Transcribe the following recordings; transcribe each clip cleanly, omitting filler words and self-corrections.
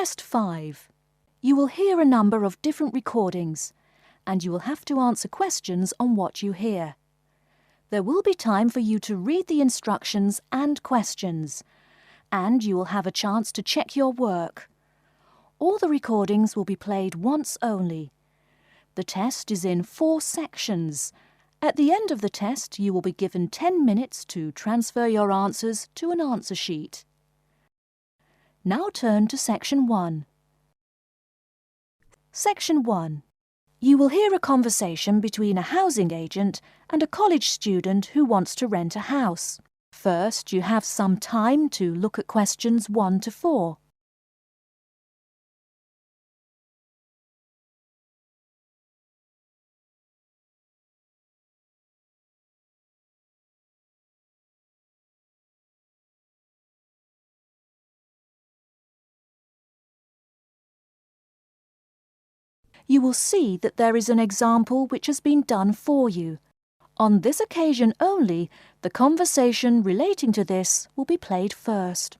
Test 5. You will hear a number of different recordings, and you will have to answer questions on what you hear. There will be time for you to read the instructions and questions, and you will have a chance to check your work. All the recordings will be played once only. The test is in 4 sections. At the end of the test, you will be given 10 minutes to transfer your answers to an answer sheet. Now turn to Section 1. Section 1. You will hear a conversation between a housing agent and a college student who wants to rent a house. First, you have some time to look at questions 1 to 4. You will see that there is an example which has been done for you. On this occasion only, the conversation relating to this will be played first.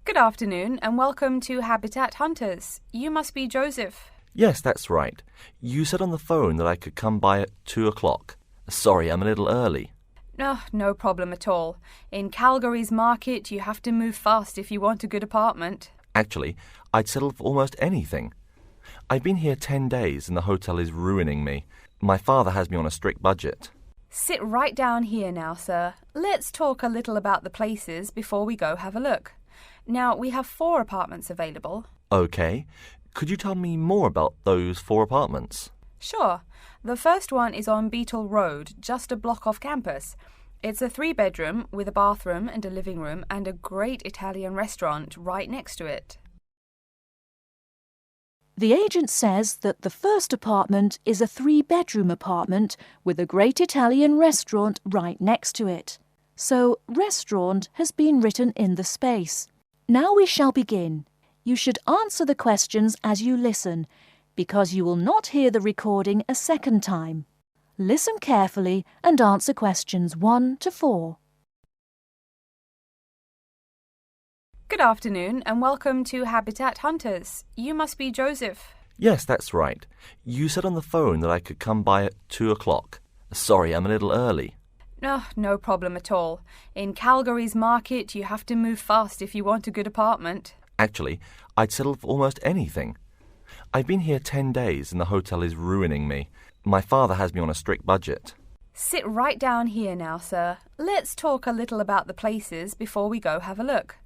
Good afternoon and welcome to Habitat Hunters. You must be Joseph. Yes, that's right. You said on the phone that I could come by at 2 o'clock. Sorry, I'm a little early. No problem at all. In Calgary's market, you have to move fast if you want a good apartment. Actually, I'd settle for almost anything. I've been here 10 days and the hotel is ruining me. My father has me on a strict budget. Sit right down here now, sir. Let's talk a little about the places before we go have a look. Now, we have 4 apartments available. Okay. Could you tell me more about those 4 apartments? Sure. The first one is on Beatle Road, just a block off campus. It's a 3-bedroom with a bathroom and a living room and a great Italian restaurant right next to it. The agent says that the first apartment is a 3-bedroom apartment with a great Italian restaurant right next to it. So, restaurant has been written in the space. Now we shall begin. You should answer the questions as you listen, because you will not hear the recording a second time. Listen carefully and answer questions 1 to 4. Good afternoon and welcome to Habitat Hunters. You must be Joseph. Yes, that's right. You said on the phone that I could come by at 2 o'clock. Sorry, I'm a little early. No problem at all. In Calgary's market, you have to move fast if you want a good apartment. Actually, I'd settle for almost anything. I've been here 10 days and the hotel is ruining me. My father has me on a strict budget. Sit right down here now, sir. Let's talk a little about the places before we go have a look.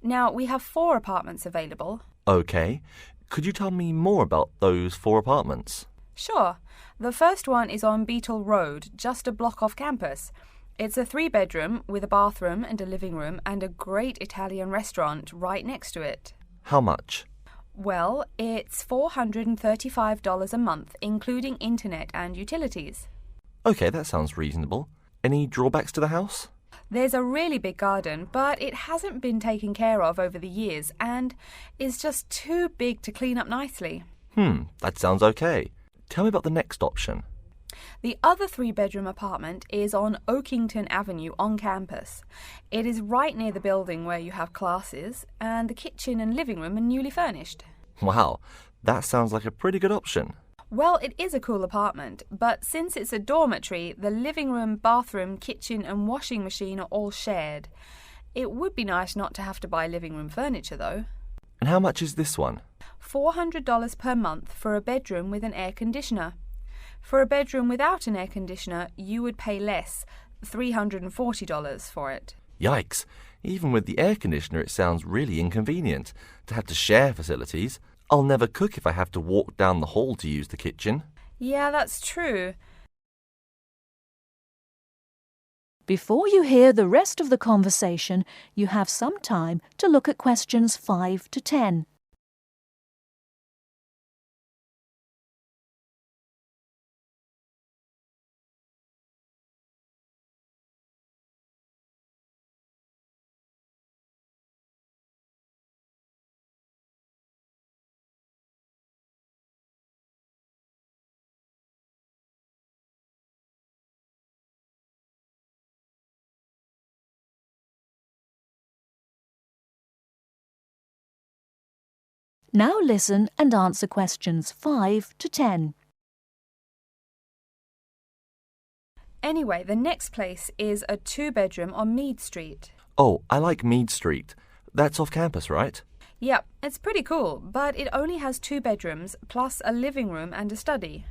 Now, we have 4 apartments available. Okay. Could you tell me more about those 4 apartments? Sure. The first one is on Beatle Road, just a block off campus. It's a 3-bedroom with a bathroom and a living room and a great Italian restaurant right next to it. How much? Well, it's $435 a month, including internet and utilities. Okay, that sounds reasonable. Any drawbacks to the house? There's a really big garden, but it hasn't been taken care of over the years and is just too big to clean up nicely. That sounds okay. Tell me about the next option. The other 3-bedroom apartment is on Oakington Avenue on campus. It is right near the building where you have classes, and the kitchen and living room are newly furnished. Wow, that sounds like a pretty good option. Well, it is a cool apartment, but since it's a dormitory, the living room, bathroom, kitchen and washing machine are all shared. It would be nice not to have to buy living room furniture, though. And how much is this one? $400 per month for a bedroom with an air conditioner. For a bedroom without an air conditioner, you would pay less, $340 for it. Yikes! Even with the air conditioner, it sounds really inconvenient to have to share facilities. I'll never cook if I have to walk down the hall to use the kitchen. Yeah, that's true. Before you hear the rest of the conversation, you have some time to look at questions 5 to 10. Now listen and answer questions 5 to 10. Anyway, the next place is a 2-bedroom on Mead Street. Oh, I like Mead Street. That's off campus, right? Yep, it's pretty cool, but it only has 2 bedrooms plus a living room and a study.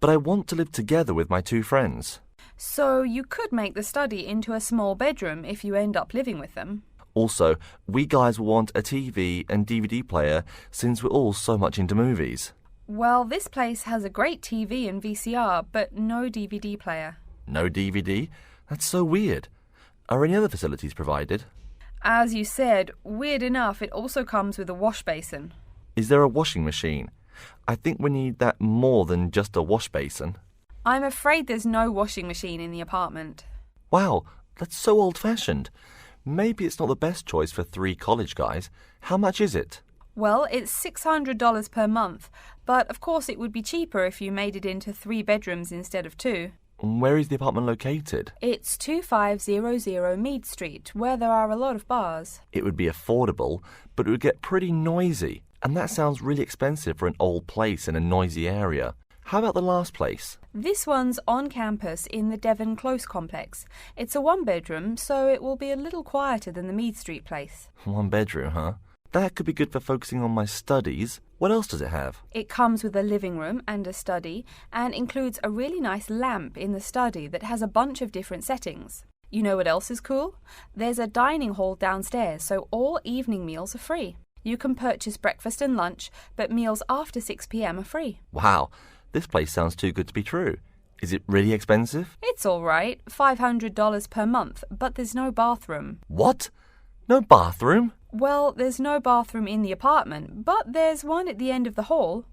But I want to live together with my 2 friends. So you could make the study into a small bedroom if you end up living with them. Also, we guys will want a TV and DVD player since we're all so much into movies. Well, this place has a great TV and VCR, but no DVD player. No DVD? That's so weird. Are any other facilities provided? As you said, weird enough, it also comes with a wash basin. Is there a washing machine? I think we need that more than just a wash basin. I'm afraid there's no washing machine in the apartment. Wow, that's so old-fashioned. Maybe it's not the best choice for 3 college guys. How much is it? Well, it's $600 per month, but of course it would be cheaper if you made it into 3 bedrooms instead of 2. Where is the apartment located? It's 2500 Mead Street, where there are a lot of bars. It would be affordable, but it would get pretty noisy. And that sounds really expensive for an old place in a noisy area. How about the last place? This one's on campus in the Devon Close complex. It's a 1-bedroom, so it will be a little quieter than the Mead Street place. 1 bedroom, huh? That could be good for focusing on my studies. What else does it have? It comes with a living room and a study, and includes a really nice lamp in the study that has a bunch of different settings. You know what else is cool? There's a dining hall downstairs, so all evening meals are free. You can purchase breakfast and lunch, but meals after 6 p.m. are free. Wow, this place sounds too good to be true. Is it really expensive? It's all right, $500 per month, but there's no bathroom. What? No bathroom? Well, there's no bathroom in the apartment, but there's one at the end of the hall.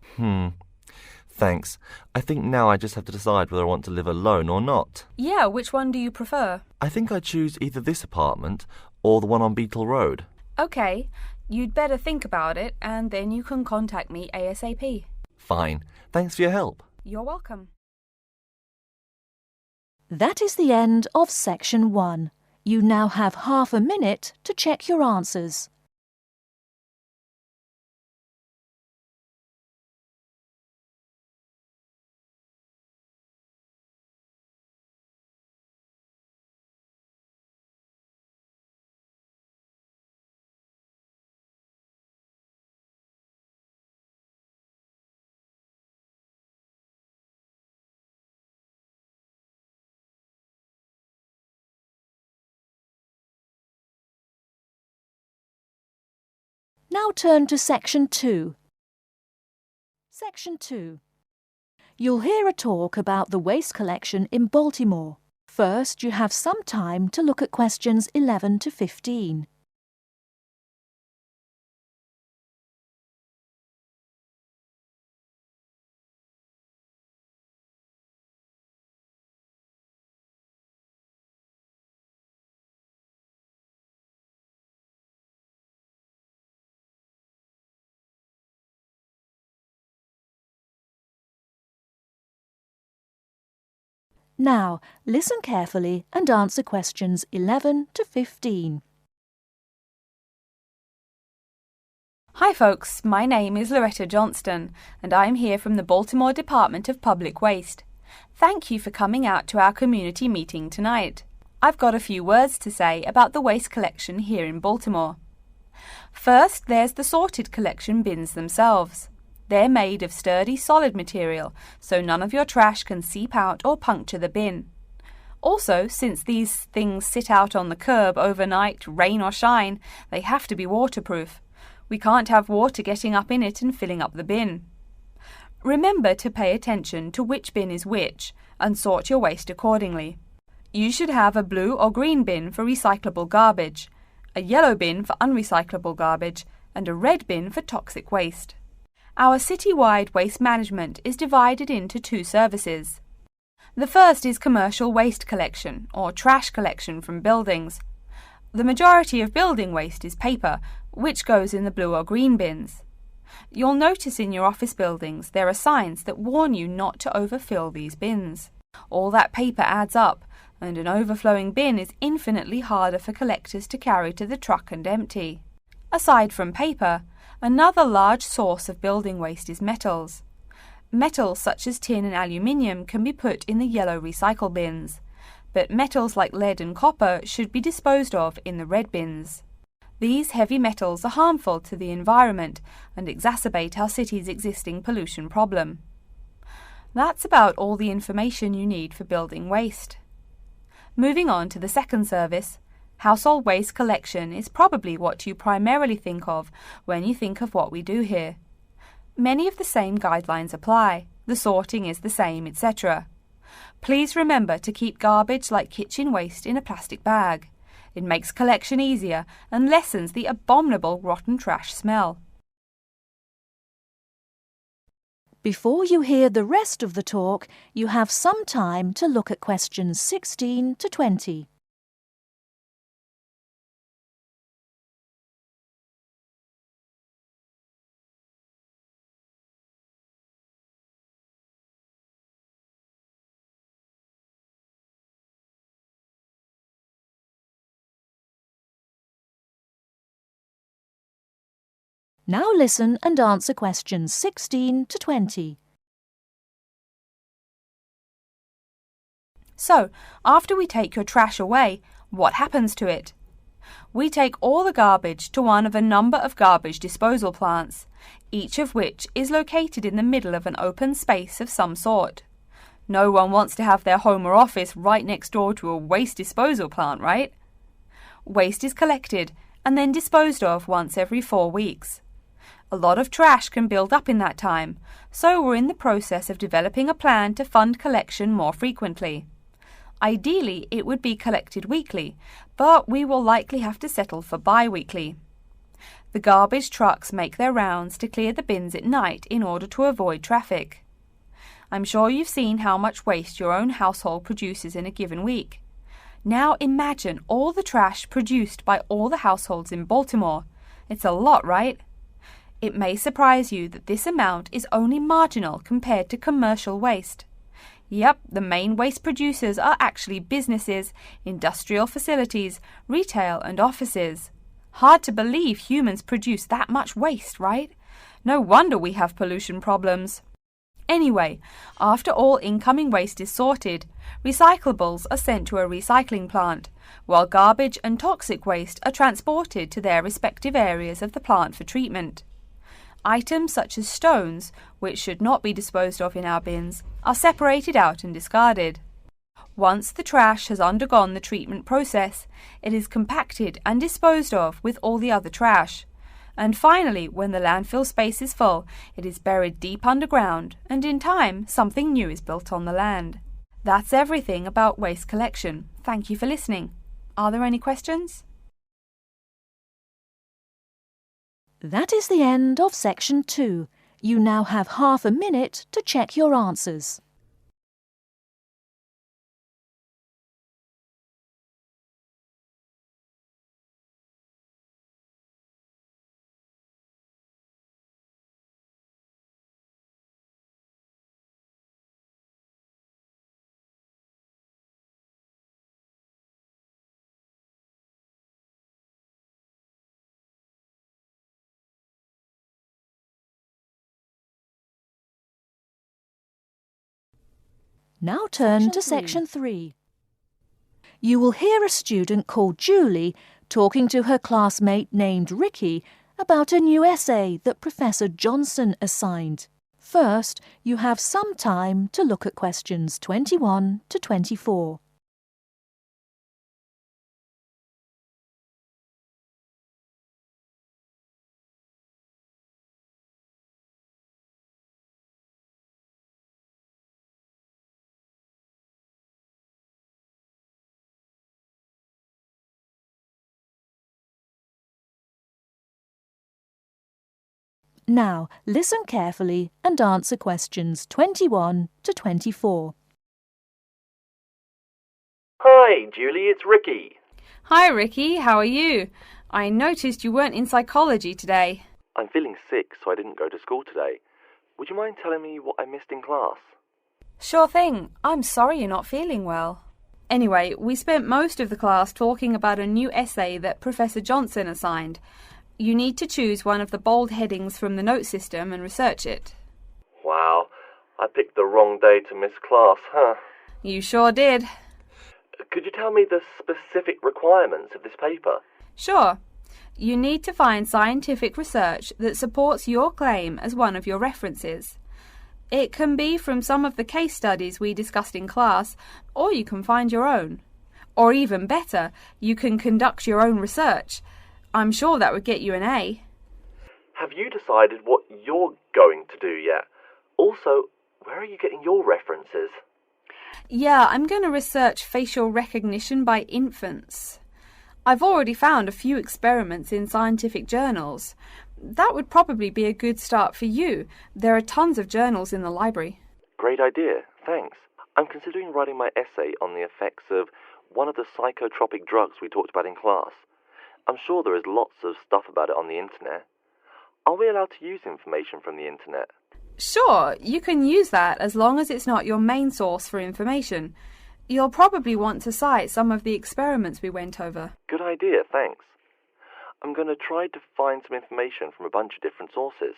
Thanks. I think now I just have to decide whether I want to live alone or not. Yeah, which one do you prefer? I think I'd choose either this apartment or the one on Beatle Road. Okay, you'd better think about it, and then you can contact me ASAP. Fine. Thanks for your help. You're welcome. That is the end of Section 1. You now have half a minute to check your answers. Now turn to Section 2. Section 2. You'll hear a talk about the waste collection in Baltimore. First, you have some time to look at questions 11 to 15. Now, listen carefully and answer questions 11 to 15. Hi folks, my name is Loretta Johnston, and I'm here from the Baltimore Department of Public Waste. Thank you for coming out to our community meeting tonight. I've got a few words to say about the waste collection here in Baltimore. First, there's the sorted collection bins themselves. They're made of sturdy, solid material, so none of your trash can seep out or puncture the bin. Also, since these things sit out on the curb overnight, rain or shine, they have to be waterproof. We can't have water getting up in it and filling up the bin. Remember to pay attention to which bin is which and sort your waste accordingly. You should have a blue or green bin for recyclable garbage, a yellow bin for unrecyclable garbage, and a red bin for toxic waste. Our city-wide waste management is divided into 2 services. The first is commercial waste collection, or trash collection from buildings. The majority of building waste is paper, which goes in the blue or green bins. You'll notice in your office buildings there are signs that warn you not to overfill these bins. All that paper adds up, and an overflowing bin is infinitely harder for collectors to carry to the truck and empty. Aside from paper, Another large source of building waste is metals. Metals such as tin and aluminium can be put in the yellow recycle bins, but metals like lead and copper should be disposed of in the red bins. These heavy metals are harmful to the environment and exacerbate our city's existing pollution problem. That's about all the information you need for building waste. Moving on to the second service, household waste collection is probably what you primarily think of when you think of what we do here. Many of the same guidelines apply, the sorting is the same, etc. Please remember to keep garbage like kitchen waste in a plastic bag. It makes collection easier and lessens the abominable rotten trash smell. Before you hear the rest of the talk, you have some time to look at questions 16 to 20. Now listen and answer questions 16 to 20. So, after we take your trash away, what happens to it? We take all the garbage to one of a number of garbage disposal plants, each of which is located in the middle of an open space of some sort. No one wants to have their home or office right next door to a waste disposal plant, right? Waste is collected and then disposed of once every 4 weeks. A lot of trash can build up in that time, so we're in the process of developing a plan to fund collection more frequently. Ideally, it would be collected weekly, but we will likely have to settle for bi-weekly. The garbage trucks make their rounds to clear the bins at night in order to avoid traffic. I'm sure you've seen how much waste your own household produces in a given week. Now imagine all the trash produced by all the households in Baltimore. It's a lot, right? It may surprise you that this amount is only marginal compared to commercial waste. Yep, the main waste producers are actually businesses, industrial facilities, retail and offices. Hard to believe humans produce that much waste, right? No wonder we have pollution problems. Anyway, after all incoming waste is sorted, recyclables are sent to a recycling plant, while garbage and toxic waste are transported to their respective areas of the plant for treatment. Items such as stones, which should not be disposed of in our bins, are separated out and discarded. Once the trash has undergone the treatment process, it is compacted and disposed of with all the other trash. And finally, when the landfill space is full, it is buried deep underground, and in time, something new is built on the land. That's everything about waste collection. Thank you for listening. Are there any questions? That is the end of section 2. You now have half a minute to check your answers. Now turn to section 3. You will hear a student called Julie talking to her classmate named Ricky about a new essay that Professor Johnson assigned. First, you have some time to look at questions 21 to 24. Now, listen carefully and answer questions 21 to 24. Hi, Julie, it's Ricky. Hi Ricky, how are you? I noticed you weren't in psychology today. I'm feeling sick, so I didn't go to school today. Would you mind telling me what I missed in class? Sure thing. I'm sorry you're not feeling well. Anyway, we spent most of the class talking about a new essay that Professor Johnson assigned. You need to choose one of the bold headings from the note system and research it. Wow, I picked the wrong day to miss class, huh? You sure did. Could you tell me the specific requirements of this paper? Sure. You need to find scientific research that supports your claim as one of your references. It can be from some of the case studies we discussed in class, or you can find your own. Or even better, you can conduct your own research. I'm sure that would get you an A. Have you decided what you're going to do yet? Also, where are you getting your references? Yeah, I'm going to research facial recognition by infants. I've already found a few experiments in scientific journals. That would probably be a good start for you. There are tons of journals in the library. Great idea, thanks. I'm considering writing my essay on the effects of one of the psychotropic drugs we talked about in class. I'm sure there is lots of stuff about it on the internet. Are we allowed to use information from the internet? Sure, you can use that as long as it's not your main source for information. You'll probably want to cite some of the experiments we went over. Good idea, thanks. I'm going to try to find some information from a bunch of different sources.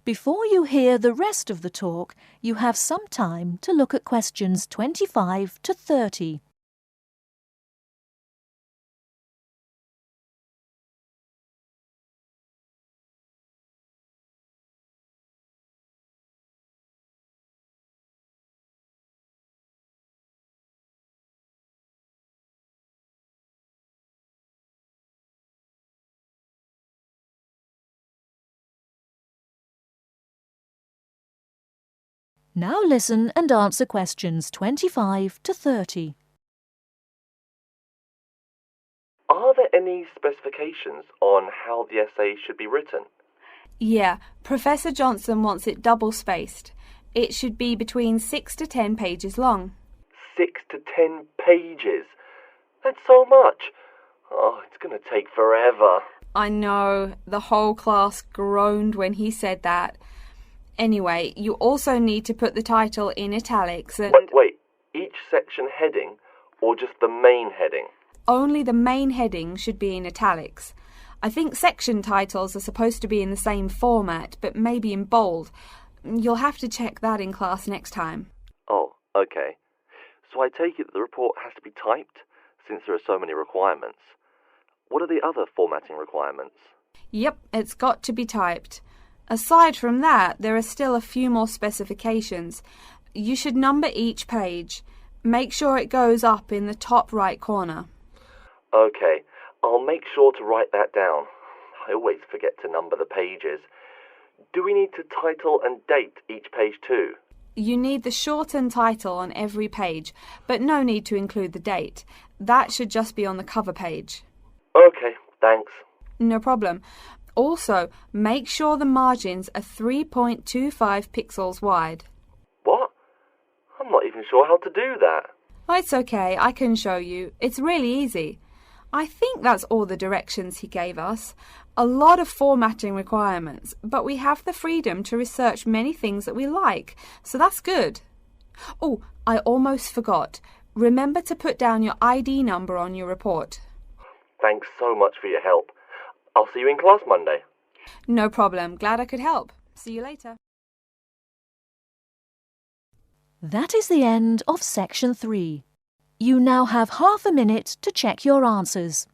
Before you hear the rest of the talk, you have some time to look at questions 25 to 30. Now listen and answer questions 25 to 30. Are there any specifications on how the essay should be written? Yeah, Professor Johnson wants it double-spaced. It should be between 6 to 10 pages long. 6 to 10 pages? That's so much. Oh, it's going to take forever. I know, the whole class groaned when he said that. Anyway, you also need to put the title in italics and... Wait, each section heading or just the main heading? Only the main heading should be in italics. I think section titles are supposed to be in the same format, but maybe in bold. You'll have to check that in class next time. Oh, okay. So I take it that the report has to be typed, since there are so many requirements. What are the other formatting requirements? Yep, it's got to be typed. Aside from that, there are still a few more specifications. You should number each page. Make sure it goes up in the top right corner. Okay, I'll make sure to write that down. I always forget to number the pages. Do we need to title and date each page too? You need the shortened title on every page, but no need to include the date. That should just be on the cover page. Okay, thanks. No problem. Also, make sure the margins are 3.25 pixels wide. What? I'm not even sure how to do that. Oh, it's okay, I can show you. It's really easy. I think that's all the directions he gave us. A lot of formatting requirements, but we have the freedom to research many things that we like, so that's good. Oh, I almost forgot. Remember to put down your ID number on your report. Thanks so much for your help. I'll see you in class Monday. No problem. Glad I could help. See you later. That is the end of section 3. You now have half a minute to check your answers.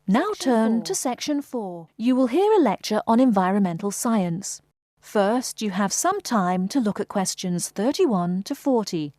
Now turn to section 4. You will hear a lecture on environmental science. First, you have some time to look at questions 31 to 40.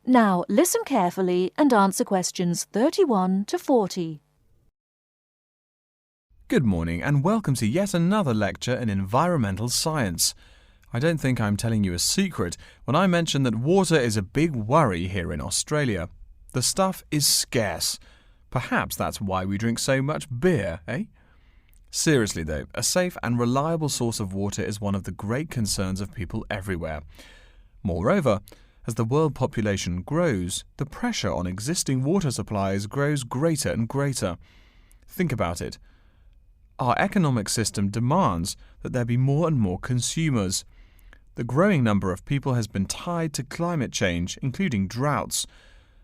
Now listen carefully and answer questions 31 to 40. Good morning and welcome to yet another lecture in environmental science. I don't think I'm telling you a secret when I mention that water is a big worry here in Australia. The stuff is scarce. Perhaps that's why we drink so much beer, eh? Seriously though, a safe and reliable source of water is one of the great concerns of people everywhere. Moreover, as the world population grows, the pressure on existing water supplies grows greater and greater. Think about it. Our economic system demands that there be more and more consumers. The growing number of people has been tied to climate change, including droughts.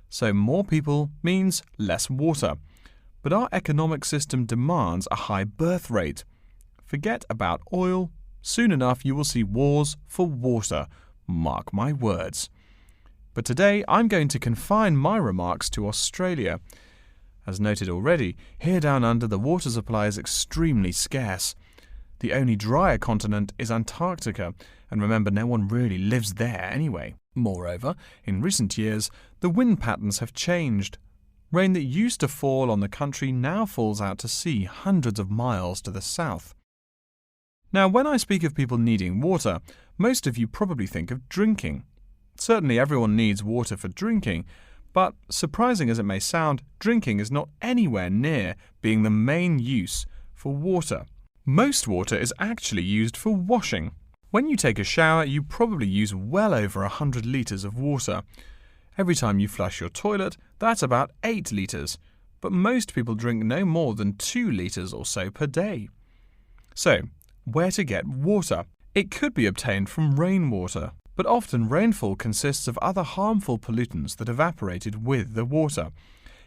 So more people means less water. But our economic system demands a high birth rate. Forget about oil. Soon enough you will see wars for water. Mark my words. But today I'm going to confine my remarks to Australia. As noted already, here down under the water supply is extremely scarce. The only drier continent is Antarctica, and remember, no one really lives there anyway. Moreover, in recent years, the wind patterns have changed. Rain that used to fall on the country now falls out to sea hundreds of miles to the south. Now, when I speak of people needing water, most of you probably think of drinking. Certainly everyone needs water for drinking, but surprising as it may sound, drinking is not anywhere near being the main use for water. Most water is actually used for washing. When you take a shower, you probably use well over 100 litres of water. Every time you flush your toilet, that's about 8 litres, but most people drink no more than 2 litres or so per day. So, where to get water? It could be obtained from rainwater. But often rainfall consists of other harmful pollutants that evaporated with the water.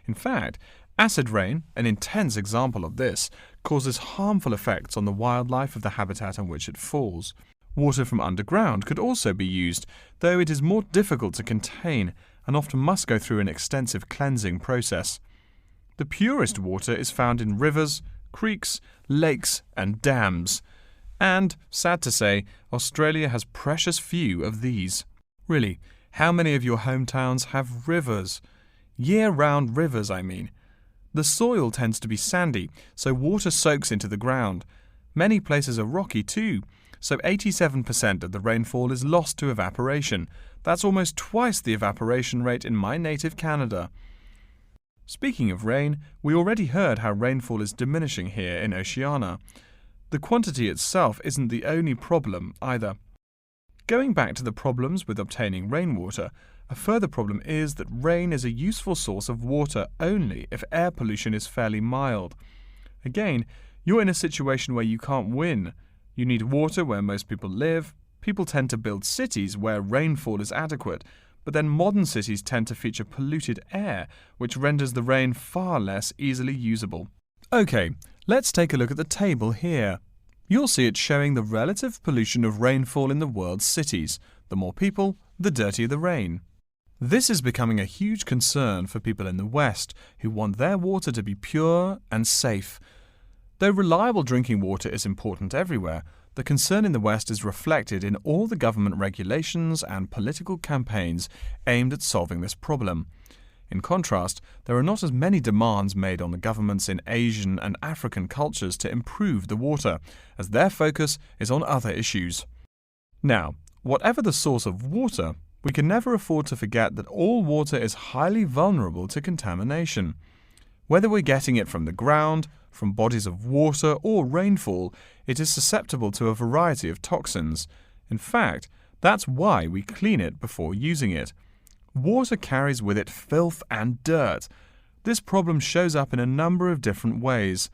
In fact, acid rain, an intense example of this, causes harmful effects on the wildlife of the habitat on which it falls. Water from underground could also be used, though it is more difficult to contain and often must go through an extensive cleansing process. The purest water is found in rivers, creeks, lakes and dams. And, sad to say, Australia has precious few of these. Really, how many of your hometowns have rivers? Year-round rivers, I mean. The soil tends to be sandy, so water soaks into the ground. Many places are rocky too, so 87% of the rainfall is lost to evaporation. That's almost twice the evaporation rate in my native Canada. Speaking of rain, we already heard how rainfall is diminishing here in Oceania. The quantity itself isn't the only problem either. Going back to the problems with obtaining rainwater, a further problem is that rain is a useful source of water only if air pollution is fairly mild. Again, you're in a situation where you can't win. You need water where most people live. People tend to build cities where rainfall is adequate, but then modern cities tend to feature polluted air, which renders the rain far less easily usable. Okay, let's take a look at the table here. You'll see it showing the relative pollution of rainfall in the world's cities. The more people, the dirtier the rain. This is becoming a huge concern for people in the West who want their water to be pure and safe. Though reliable drinking water is important everywhere, the concern in the West is reflected in all the government regulations and political campaigns aimed at solving this problem. In contrast, there are not as many demands made on the governments in Asian and African cultures to improve the water, as their focus is on other issues. Now, whatever the source of water, we can never afford to forget that all water is highly vulnerable to contamination. Whether we're getting it from the ground, from bodies of water or rainfall, it is susceptible to a variety of toxins. In fact, that's why we clean it before using it. Water carries with it filth and dirt. This problem shows up in a number of different ways.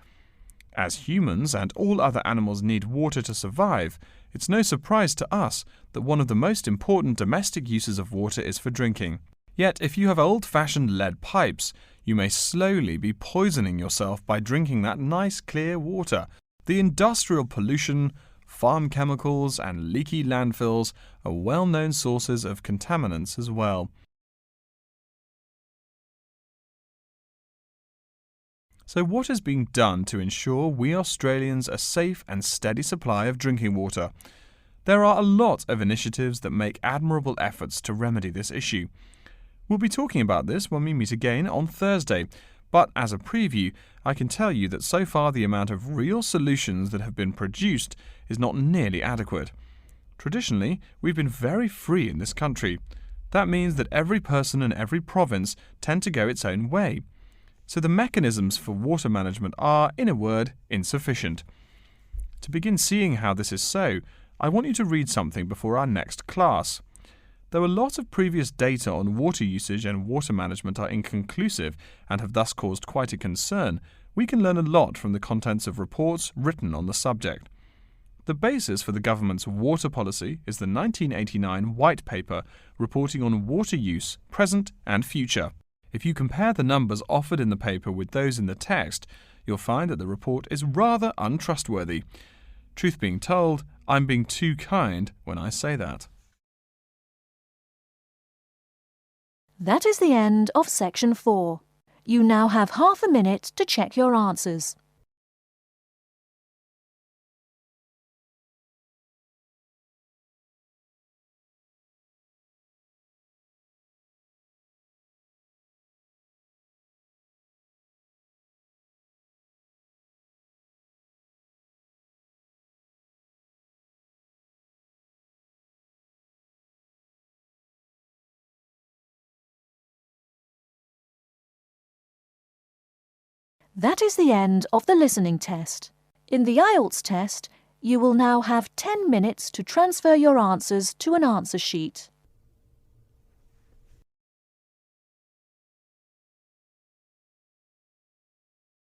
As humans and all other animals need water to survive, it's no surprise to us that one of the most important domestic uses of water is for drinking. Yet, if you have old-fashioned lead pipes, you may slowly be poisoning yourself by drinking that nice clear water. The industrial pollution, farm chemicals, and leaky landfills are well-known sources of contaminants as well. So what is being done to ensure we Australians a safe and steady supply of drinking water? There are a lot of initiatives that make admirable efforts to remedy this issue. We'll be talking about this when we meet again on Thursday, but as a preview, I can tell you that so far the amount of real solutions that have been produced is not nearly adequate. Traditionally, we've been very free in this country. That means that every person and every province tend to go its own way. So the mechanisms for water management are, in a word, insufficient. To begin seeing how this is so, I want you to read something before our next class. Though a lot of previous data on water usage and water management are inconclusive and have thus caused quite a concern, we can learn a lot from the contents of reports written on the subject. The basis for the government's water policy is the 1989 White Paper reporting on water use, present and future. If you compare the numbers offered in the paper with those in the text, you'll find that the report is rather untrustworthy. Truth being told, I'm being too kind when I say that. That is the end of Section 4. You now have half a minute to check your answers. That is the end of the listening test. In the Ielts test, you will now have 10 minutes to transfer your answers to an answer sheet.